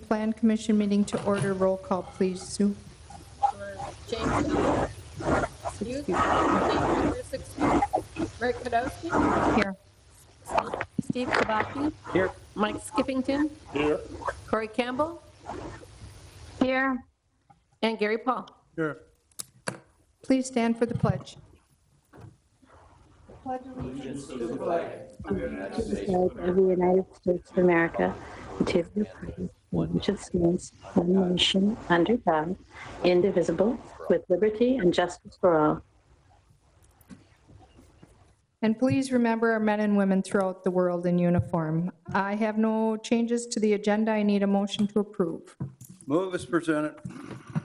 Plan Commission meeting to order. Roll call, please, Sue. James Miller. Excused. James excused. Rick Podolsky. Here. Steve Kabaki. Here. Mike Skippington. Here. Corey Campbell. Here. And Gary Paul. Here. Please stand for the pledge. Allegiance to the flag of the United States of America, and to the republic which it stands, one nation, under God, indivisible, with liberty and justice for all. And please remember our men and women throughout the world in uniform. I have no changes to the agenda. I need a motion to approve. Move as presented.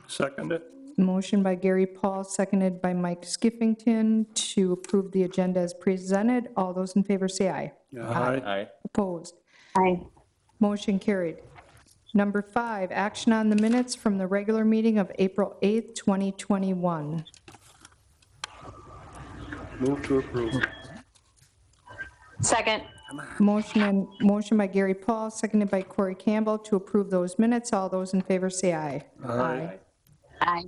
Second it. Motion by Gary Paul, seconded by Mike Skiffington to approve the agenda as presented. All those in favor say aye. Aye. Opposed? Aye. Motion carried. Number 5, action on the minutes from the regular meeting of April 8th, 2021. Move to approve. Second. Motion by Gary Paul, seconded by Corey Campbell to approve those minutes. All those in favor say aye. Aye. Aye.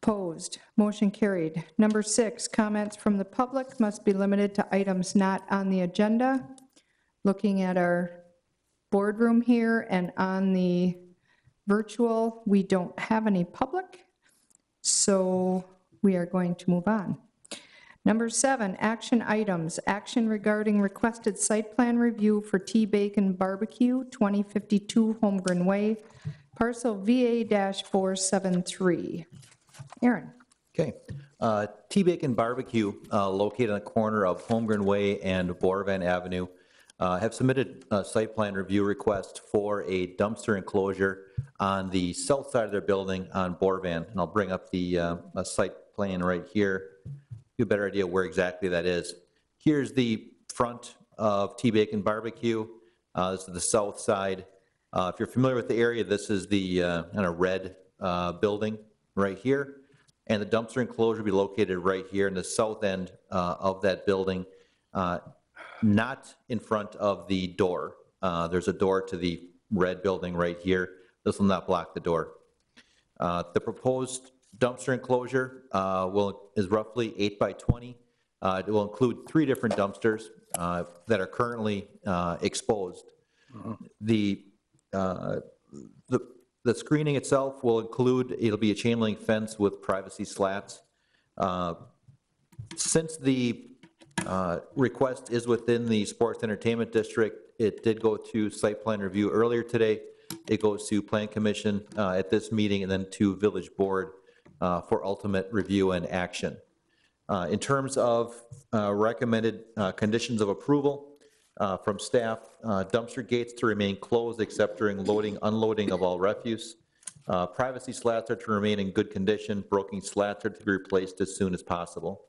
Opposed? Motion carried. Number 6, comments from the public must be limited to items not on the agenda. Looking at our boardroom here and on the virtual, we don't have any public, so we are going to move on. Number 7, action items. Action regarding requested site plan review for Tea Bacon Barbecue, 2052 Homegrown Way, Parcel VA-473. Aaron. Okay. Tea Bacon Barbecue, located on the corner of Homegrown Way and Borvan Avenue, have submitted a site plan review request for a dumpster enclosure on the south side of their building on Borvan. And I'll bring up the site plan right here, give you a better idea where exactly that is. Here's the front of Tea Bacon Barbecue. This is the south side. If you're familiar with the area, this is the kind of red building right here. And the dumpster enclosure will be located right here in the south end of that building, not in front of the door. There's a door to the red building right here. This will not block the door. The proposed dumpster enclosure is roughly 8 by 20. It will include 3 different dumpsters that are currently exposed. The screening itself will include, it'll be a chain link fence with privacy slats. Since the request is within the Sports Entertainment District, it did go to site plan review earlier today. It goes to Plan Commission at this meeting and then to Village Board for ultimate review and action. In terms of recommended conditions of approval, from staff, dumpster gates to remain closed except during loading, unloading of all refuse. Privacy slats are to remain in good condition. Broken slats are to be replaced as soon as possible.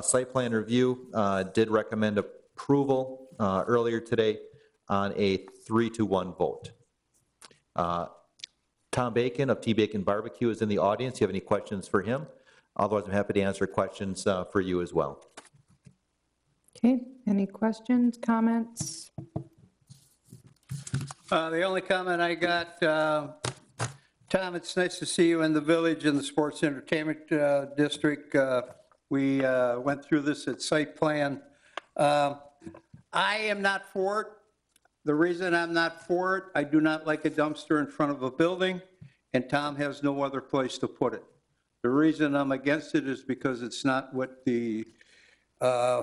Site plan review did recommend approval earlier today on a 3-1 vote. Tom Bacon of Tea Bacon Barbecue is in the audience. Do you have any questions for him? Otherwise, I'm happy to answer questions for you as well. Okay, any questions, comments? The only comment I got, Tom, it's nice to see you in the village in the Sports Entertainment District. We went through this at site plan. I am not for it. The reason I'm not for it, I do not like a dumpster in front of a building, and Tom has no other place to put it. The reason I'm against it is because it's not what the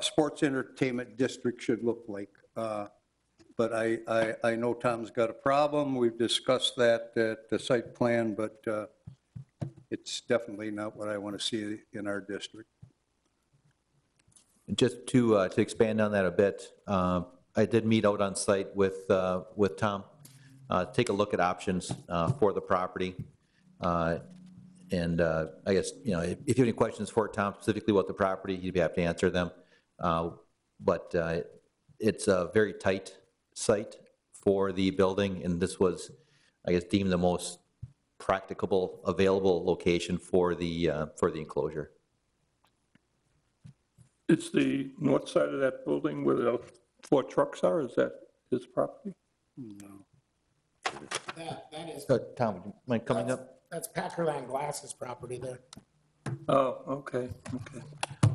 Sports Entertainment District should look like. But I know Tom's got a problem. We've discussed that at the site plan, but it's definitely not what I want to see in our district. Just to expand on that a bit, I did meet out on site with Tom, take a look at options for the property. And I guess, if you have any questions for Tom specifically about the property, he'd be happy to answer them. But it's a very tight site for the building, and this was, I guess, deemed the most practicable available location for the enclosure. It's the north side of that building where the 4 trucks are, is that his property? No. That is, Tom, would you mind coming up? that's Packerland Glass's property there. Oh, okay, okay.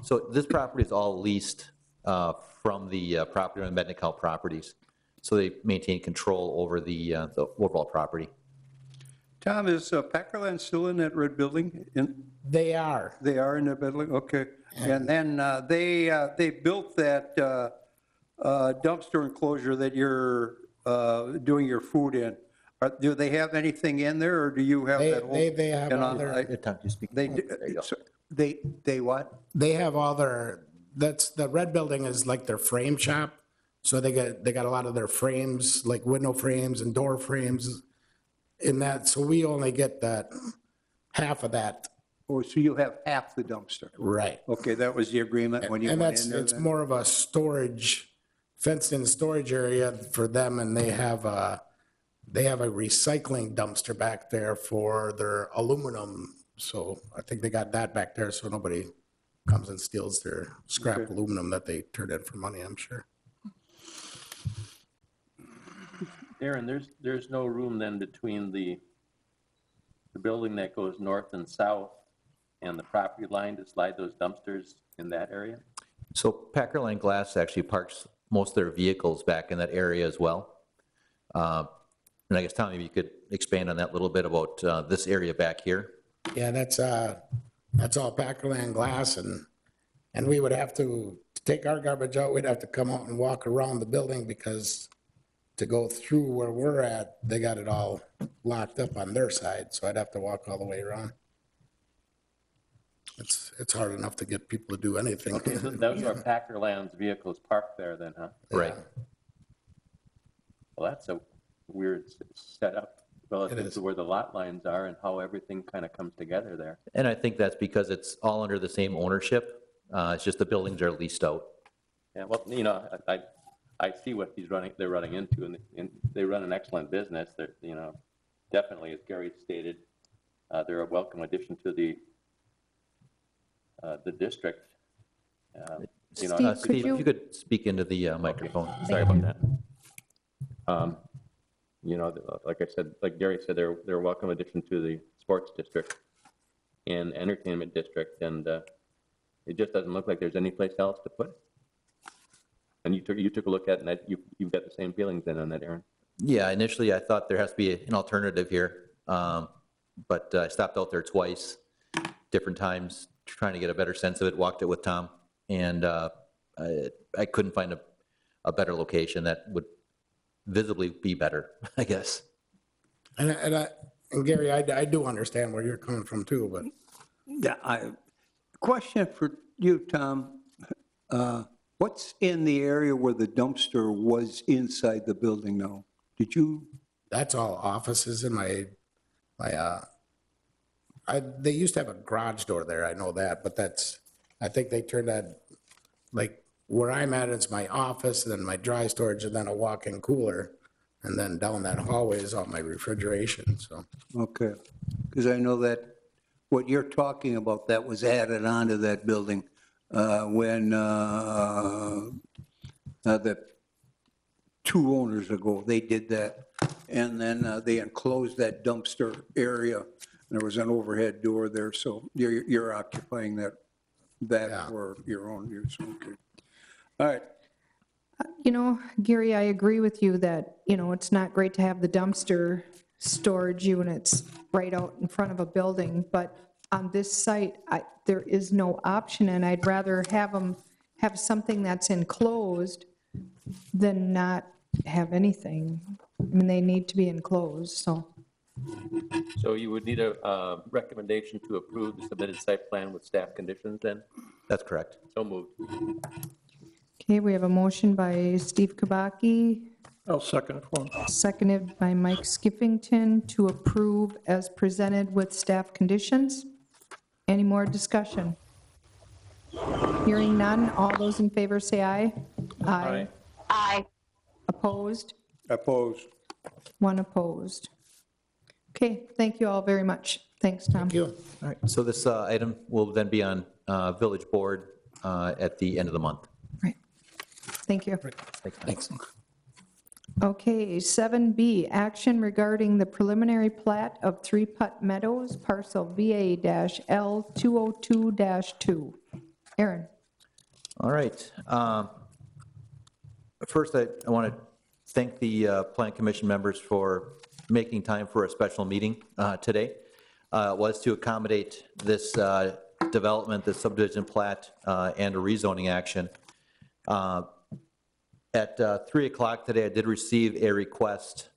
So this property is all leased from the property owner, Mednical Properties. So they maintain control over the overall property. Tom, is Packerland still in that red building? They are. They are in that building, okay. And then they built that dumpster enclosure that you're doing your food in. Do they have anything in there, or do you have that whole? They have and all on- their, I- Tom, do you speak? They, There you go. they what? they have all their, that's, the red building is like their frame shop. So they got a lot of their frames, like window frames and door frames in that. So we only get that, half of that. Oh, so you have half the dumpster? Right. Okay, that was the agreement when you And went that's, in there it's then? more of a storage, fenced-in storage area for them, and they have a recycling dumpster back there for their aluminum. So I think they got that back there, so nobody comes and steals their scrap Okay. aluminum that they turn in for money, I'm sure. Aaron, there's no room then between the building that goes north and south and the property line to slide those dumpsters in that area? So Packerland Glass actually parks most of their vehicles back in that area as well. And I guess, Tom, maybe you could expand on that a little bit about this area back here. Yeah, that's all Packerland Glass, and we would have to take our garbage out, we'd have to come out and walk around the building, because to go through where we're at, they got it all locked up on their side, so I'd have to walk all the way around. It's hard enough to get people to do anything. Okay, so those are Packerland's vehicles parked there then, huh? Right. Well, that's a weird setup relative is. to where the lot lines are and how everything kind of comes together there. And I think that's because it's all under the same ownership. It's just the buildings are leased out. Yeah, well, you know, I see what they're running into, and they run an excellent business. They're, you know, definitely, as Gary stated, they're a welcome addition to the district. You know, Steve, could Steve, you- if you could speak into the microphone. Sorry about that. You know, like I said, like Gary said, they're a welcome addition to the sports district and entertainment district, and it just doesn't look like there's any place else to put it. And you took a look at it, and you've got the same feelings then on that, Aaron. Yeah, initially I thought there has to be an alternative here, but I stopped out there twice, different times, trying to get a better sense of it, walked it with Tom, and I couldn't find a better location that would visibly be better, I guess. And Gary, I do understand where you're coming from too, but Yeah, question for you, Tom. What's in the area where the dumpster was inside the building now? Did you, that's all offices in they used to have a garage door there, I know that, but I think they turned that, like, where I'm at, it's my office, then my dry storage, and then a walk-in cooler, and then down that hallway is all my refrigeration, so. okay, because I know that what you're talking about, that was added onto that building when the 2 owners ago, they did that. And then they enclosed that dumpster area. There was an overhead door there, so you're occupying that Yeah. for your own use, okay. All right, You know, Gary, I agree with you that, you know, it's not great to have the dumpster storage units right out in front of a building, but on this site, there is no option, and I'd rather have them have something that's enclosed than not have anything. I mean, they need to be enclosed, so. So you would need a recommendation to approve the submitted site plan with staff conditions then? That's correct. So moved. Okay, we have a motion by Steve Kabaki, I'll second it for him. seconded by Mike Skiffington to approve as presented with staff conditions. Any more discussion? Hearing none, all those in favor say aye. Aye. Aye. Opposed? opposed. 1 opposed. Okay, thank you all very much. Thanks, Tom. Thank you. All right, so this item will then be on Village Board at the end of the month. Right. Thank you. Thanks. Thanks. Okay, 7B, action regarding the preliminary plat of 3 Putt Meadows, parcel VA-L202-2. Aaron? All right. First, I want to thank the Plan Commission members for making time for a special meeting today. It was to accommodate this development, this subdivision plat, and a rezoning action. At 3 o'clock today, I did receive a request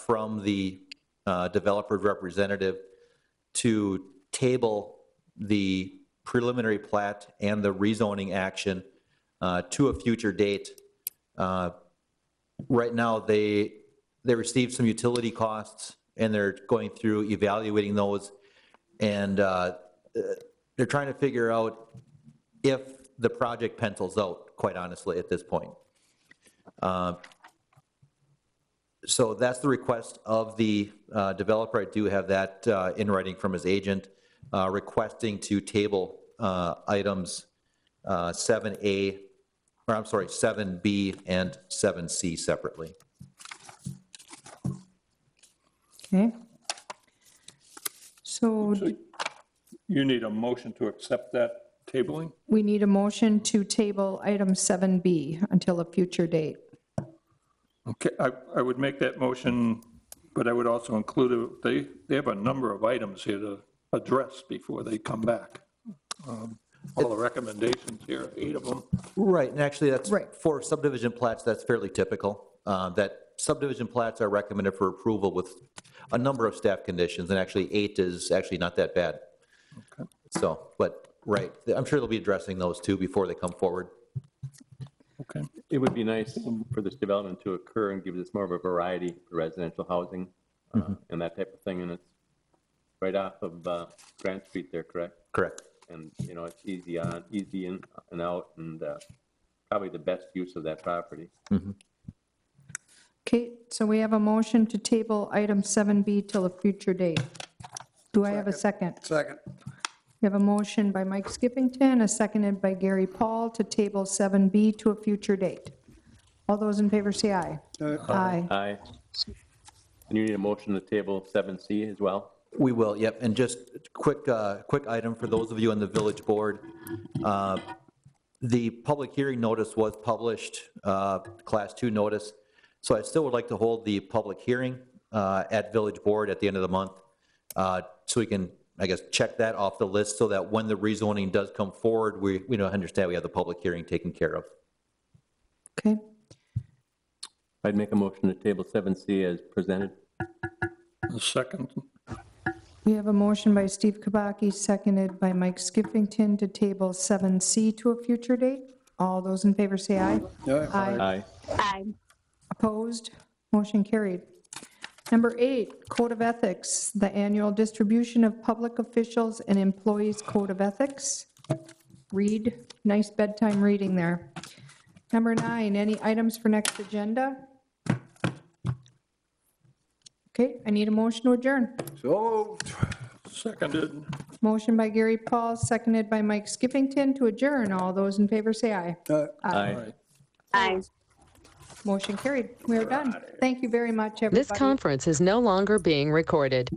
from the developer's representative to table the preliminary plat and the rezoning action to a future date. Right now, they received some utility costs, and they're going through evaluating those, and they're trying to figure out if the project pencils out, quite honestly, at this point. So that's the request of the developer. I do have that in writing from his agent, requesting to table items 7A, or I'm sorry, 7B and 7C separately. Okay. So You need a motion to accept that tabling? we need a motion to table item 7B until a future date. Okay, I would make that motion, but I would also include, they have a number of items here to address before they come back. All the recommendations here, 8 of them. Right, and actually, that's, Right. for subdivision plats, that's fairly typical, that subdivision plats are recommended for approval with a number of staff conditions, and actually 8 is actually not that bad. Okay. So, but, right, I'm sure they'll be addressing those too before they come forward. Okay. It would be nice for this development to occur and give us more of a variety for residential housing and that type of thing. And it's right off of Grant Street there, correct? Correct. And, you know, it's easy on, easy in and out, and probably the best use of that property. Okay, so we have a motion to table item 7B till a future date. Do I have a second? Second. We have a motion by Mike Skippington, a seconded by Gary Paul to table 7B to a future date. All those in favor say aye. Aye. Aye. And you need a motion to table 7C as well? We will, yep, and just quick item for those of you on the village board. The public hearing notice was published, Class 2 notice, so I still would like to hold the public hearing at village board at the end of the month, so we can, I guess, check that off the list so that when the rezoning does come forward, we don't understand we have the public hearing taken care of. Okay, I'd make a motion to table 7C as presented. A second. we have a motion by Steve Kabaki, seconded by Mike Skippington to table 7C to a future date. All those in favor say aye. Aye. Aye. Opposed? Motion carried. Number 8, Code of Ethics, the annual distribution of public officials and employees' Code of Ethics. Read, nice bedtime reading there. Number 9, any items for next agenda? Okay, I need a motion to adjourn. So, Seconded. Motion by Gary Paul, seconded by Mike Skippington to adjourn. All those in favor say aye. Aye. Aye. Motion carried. We are done. Thank you very much, everybody. This conference is no longer being recorded.